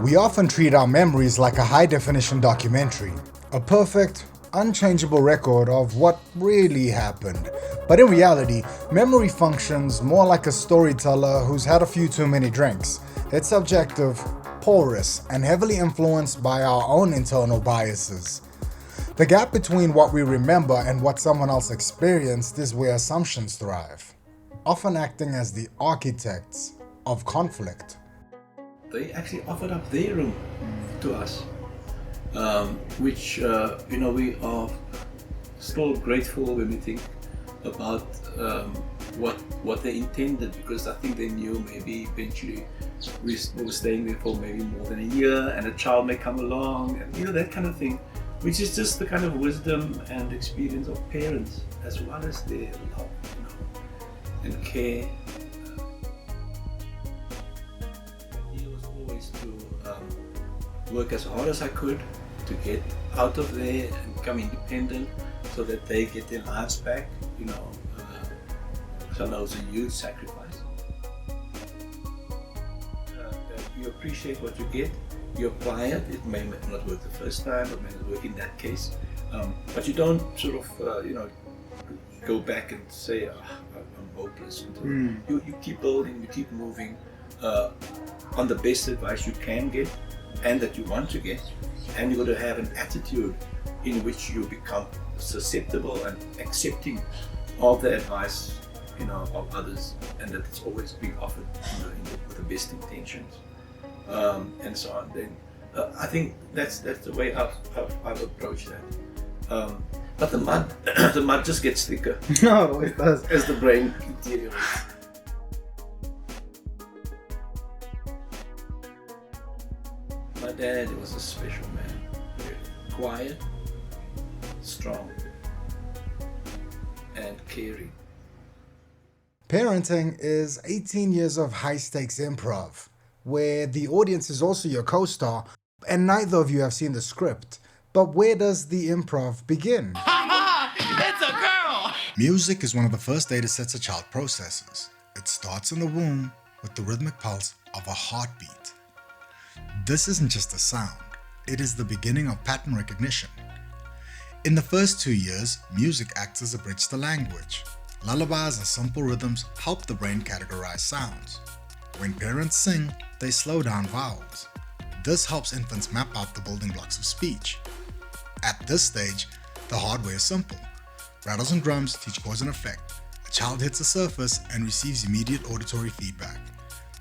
We often treat our memories like a high-definition documentary, a perfect, unchangeable record of what really happened. But in reality, memory functions more like a storyteller who's had a few too many drinks. It's subjective, porous, and heavily influenced by our own internal biases. The gap between what we remember and what someone else experienced is where assumptions thrive, often acting as the architects of conflict. They actually offered up their room to us, which we are still grateful when we think about what they intended, because I think they knew maybe eventually we were staying there for maybe more than a year, and a child may come along, and that kind of thing, which is just the kind of wisdom and experience of parents, as well as their love, and care. To work as hard as I could to get out of there and become independent, so that they get their lives back. So that was a huge sacrifice. You appreciate what you get, you apply it. It may not work the first time, it may not work in that case, but you don't sort of go back and say, I'm hopeless. You keep building, you keep moving on the best advice you can get and that you want to get, and you've got to have an attitude in which you become susceptible and accepting of the advice of others, and that it's always being offered with the best intentions, and so on. Then I think that's the way I've approached that. But the mud just gets thicker. No, it does. As the brain deteriorates. My dad was a special man, very quiet, strong, and caring. Parenting is 18 years of high-stakes improv, where the audience is also your co-star, and neither of you have seen the script. But where does the improv begin? It's a girl! Music is one of the first data sets a child processes. It starts in the womb with the rhythmic pulse of a heartbeat. This isn't just a sound, it is the beginning of pattern recognition. In the first 2 years, music acts as a bridge to language. Lullabies and simple rhythms help the brain categorize sounds. When parents sing, they slow down vowels. This helps infants map out the building blocks of speech. At this stage, the hardware is simple. Rattles and drums teach cause and effect. A child hits a surface and receives immediate auditory feedback.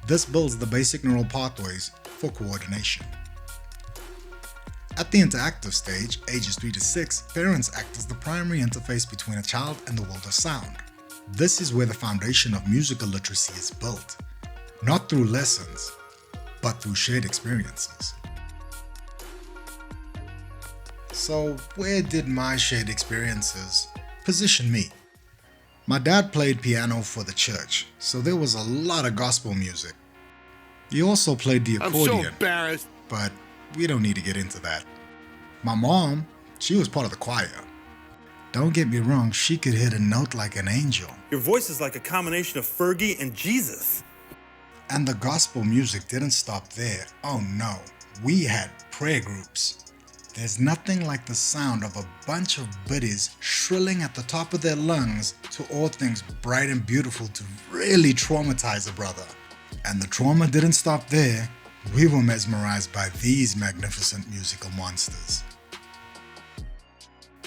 This builds the basic neural pathways for coordination. At the interactive stage, ages 3 to 6, parents act as the primary interface between a child and the world of sound. This is where the foundation of musical literacy is built, not through lessons, but through shared experiences. So, where did my shared experiences position me? My dad played piano for the church, so there was a lot of gospel music. He also played the accordion. I'm so embarrassed. But we don't need to get into that. My mom, she was part of the choir. Don't get me wrong, she could hit a note like an angel. Your voice is like a combination of Fergie and Jesus. And the gospel music didn't stop there. Oh no, we had prayer groups. There's nothing like the sound of a bunch of biddies shrilling at the top of their lungs to all things bright and beautiful to really traumatize a brother. And the trauma didn't stop there. We were mesmerized by these magnificent musical monsters.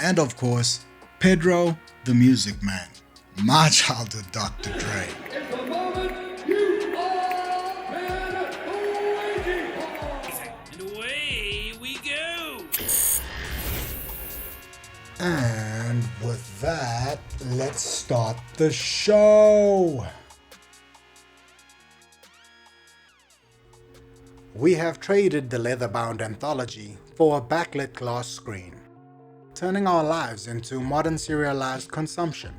And of course, Pedro, the Music Man, my childhood Dr. Dre. It's the moment you all been waiting for. And away we go! And with that, let's start the show. We have traded the leather-bound anthology for a backlit glass screen, turning our lives into modern serialized consumption.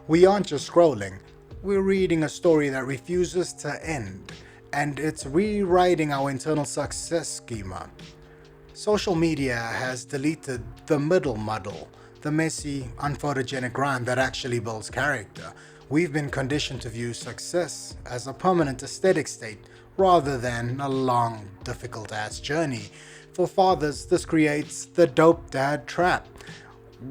We aren't just scrolling, we're reading a story that refuses to end, and it's rewriting our internal success schema. Social media has deleted the middle muddle, the messy, unphotogenic grind that actually builds character. We've been conditioned to view success as a permanent aesthetic state rather than a long, difficult-ass journey. For fathers, this creates the dope dad trap.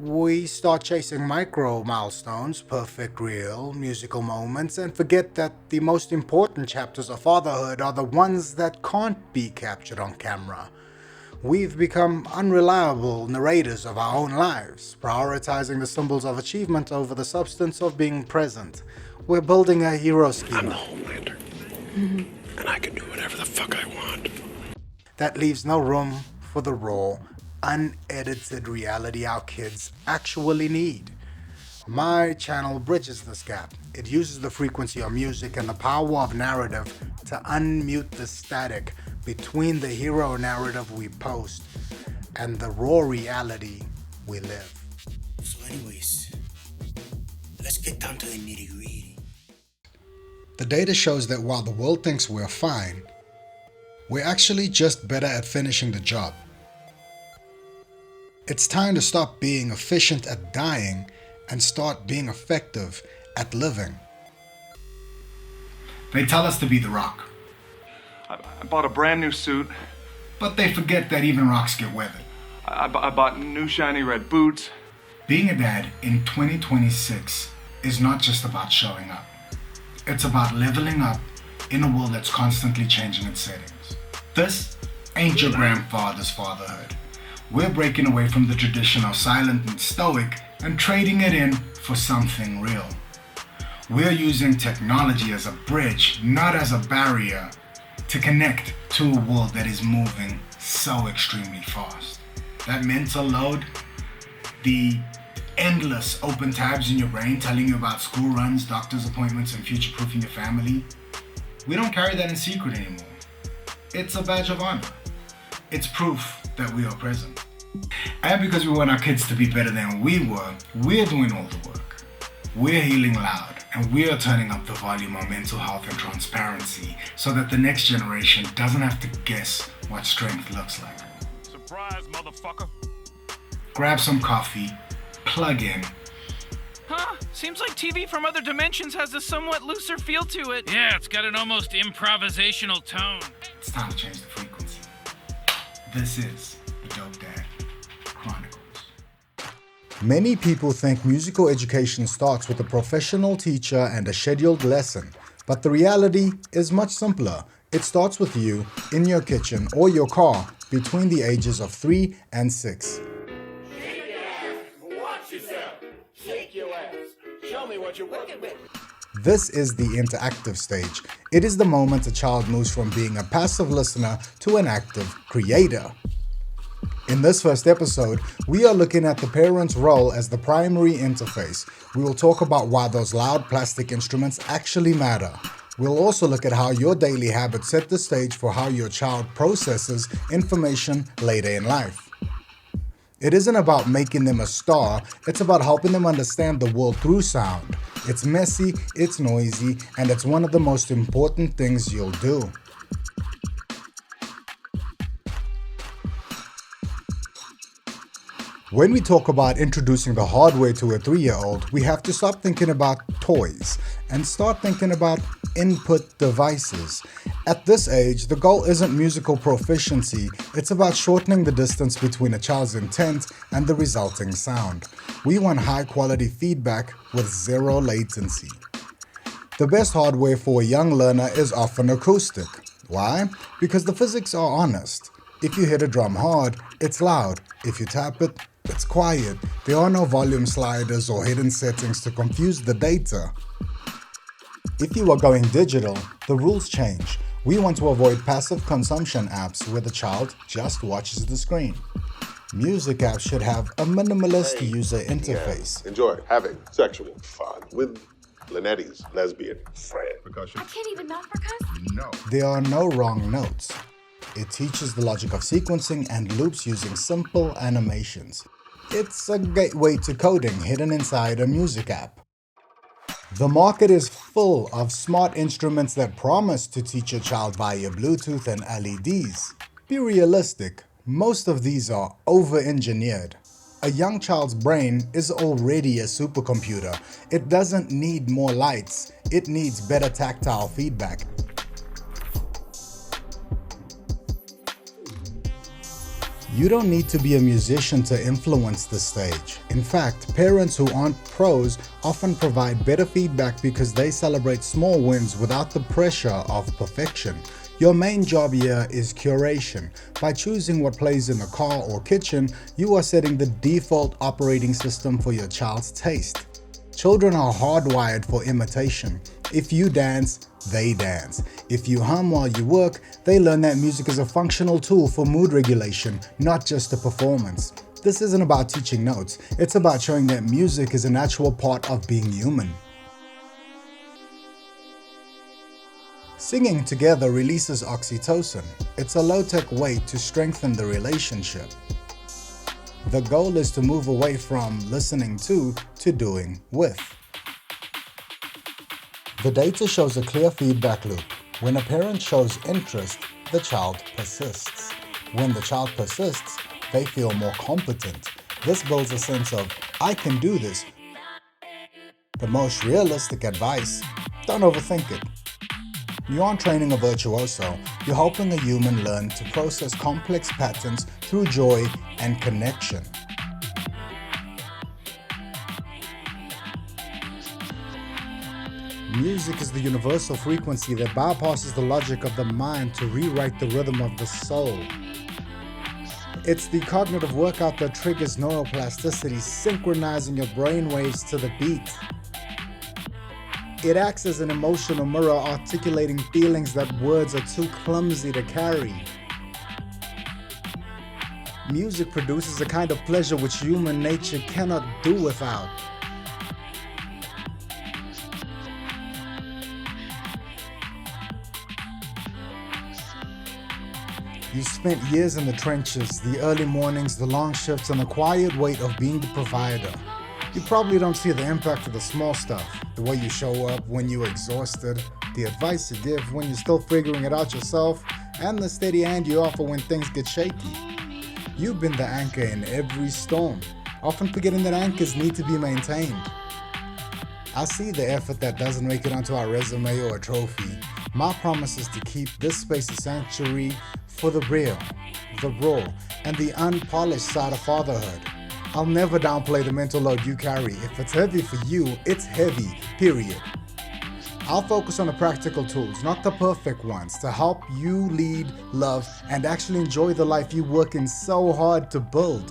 We start chasing micro milestones, perfect real musical moments, and forget that the most important chapters of fatherhood are the ones that can't be captured on camera. We've become unreliable narrators of our own lives, prioritizing the symbols of achievement over the substance of being present. We're building a hero schema. I'm the Homelander. And I can do whatever the fuck I want. That leaves no room for the raw, unedited reality our kids actually need. My channel bridges this gap. It uses the frequency of music and the power of narrative to unmute the static between the hero narrative we post and the raw reality we live. So anyways, let's get down to the nitty-gritty. The data shows that while the world thinks we're fine, we're actually just better at finishing the job. It's time to stop being efficient at dying and start being effective at living. They tell us to be the Rock, I bought a brand new suit. but they forget that even rocks get weathered. I bought new shiny red boots. Being a dad in 2026 is not just about showing up. It's about leveling up in a world that's constantly changing its settings. This ain't your grandfather's fatherhood. We're breaking away from the tradition of silent and stoic and trading it in for something real. We're using technology as a bridge, not as a barrier, to connect to a world that is moving so extremely fast. That mental load, the endless open tabs in your brain telling you about school runs, doctor's appointments, and future-proofing your family, we don't carry that in secret anymore. It's a badge of honor. It's proof that we are present. And because we want our kids to be better than we were, we're doing all the work. We're healing loud, and we're turning up the volume on mental health and transparency so that the next generation doesn't have to guess what strength looks like. Surprise, motherfucker. Grab some coffee, plug in. Huh? Seems like TV from other dimensions has a somewhat looser feel to it. Yeah, it's got an almost improvisational tone. It's time to change the frequency. This is the Dope Dad Chronicles. Many people think musical education starts with a professional teacher and a scheduled lesson, but the reality is much simpler. It starts with you in your kitchen or your car between the ages of 3 and 6. Shake your ass. Watch yourself. Shake your ass. Show me what you're working with. This is the interactive stage. It is the moment a child moves from being a passive listener to an active creator. In this first episode, we are looking at the parent's role as the primary interface. We will talk about why those loud plastic instruments actually matter. We'll also look at how your daily habits set the stage for how your child processes information later in life. It isn't about making them a star, it's about helping them understand the world through sound. It's messy, it's noisy, and it's one of the most important things you'll do. When we talk about introducing the hardware to a 3-year-old, we have to stop thinking about toys and start thinking about input devices. At this age, the goal isn't musical proficiency, it's about shortening the distance between a child's intent and the resulting sound. We want high-quality feedback with zero latency. The best hardware for a young learner is often acoustic. Why? Because the physics are honest. If you hit a drum hard, it's loud. If you tap it, it's quiet. There are no volume sliders or hidden settings to confuse the data. If you are going digital, the rules change. We want to avoid passive consumption apps where the child just watches the screen. Music apps should have a minimalist user interface. Enjoy having sexual fun with Lynette's lesbian friend. Percussion. I can't even not percuss. No. There are no wrong notes. It teaches the logic of sequencing and loops using simple animations. It's a gateway to coding hidden inside a music app. The market is full of smart instruments that promise to teach your child via Bluetooth and LEDs. Be realistic, most of these are over-engineered. A young child's brain is already a supercomputer. It doesn't need more lights, it needs better tactile feedback. You don't need to be a musician to influence the stage. In fact, parents who aren't pros often provide better feedback because they celebrate small wins without the pressure of perfection. Your main job here is curation. By choosing what plays in the car or kitchen, you are setting the default operating system for your child's taste. Children are hardwired for imitation. If you dance, they dance. If you hum while you work, they learn that music is a functional tool for mood regulation, not just a performance. This isn't about teaching notes, it's about showing that music is a natural part of being human. Singing together releases oxytocin. It's a low-tech way to strengthen the relationship. The goal is to move away from listening to doing with. The data shows a clear feedback loop. When a parent shows interest, the child persists. When the child persists, they feel more competent. This builds a sense of, I can do this. The most realistic advice, don't overthink it. You aren't training a virtuoso, you're helping a human learn to process complex patterns through joy and connection. Music is the universal frequency that bypasses the logic of the mind to rewrite the rhythm of the soul. It's the cognitive workout that triggers neuroplasticity, synchronizing your brain waves to the beat. It acts as an emotional mirror, articulating feelings that words are too clumsy to carry. Music produces a kind of pleasure which human nature cannot do without. You spent years in the trenches, the early mornings, the long shifts, and the quiet weight of being the provider. You probably don't see the impact of the small stuff, the way you show up when you're exhausted, the advice you give when you're still figuring it out yourself, and the steady hand you offer when things get shaky. You've been the anchor in every storm, often forgetting that anchors need to be maintained. I see the effort that doesn't make it onto our resume or a trophy. My promise is to keep this space a sanctuary for the real, the raw, and the unpolished side of fatherhood. I'll never downplay the mental load you carry. If it's heavy for you, it's heavy, period. I'll focus on the practical tools, not the perfect ones, to help you lead, love, and actually enjoy the life you're working so hard to build.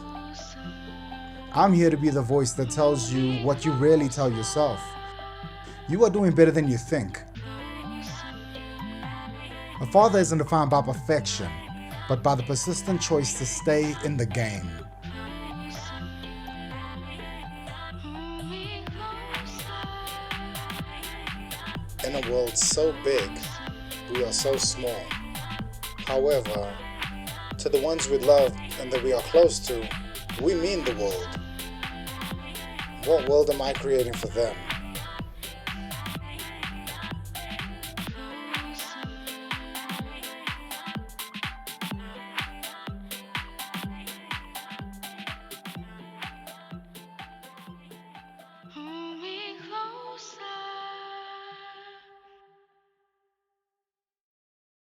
I'm here to be the voice that tells you what you rarely tell yourself. You are doing better than you think. A father isn't defined by perfection, but by the persistent choice to stay in the game. In a world so big, we are so small. However, to the ones we love and that we are close to, we mean the world. What world am I creating for them?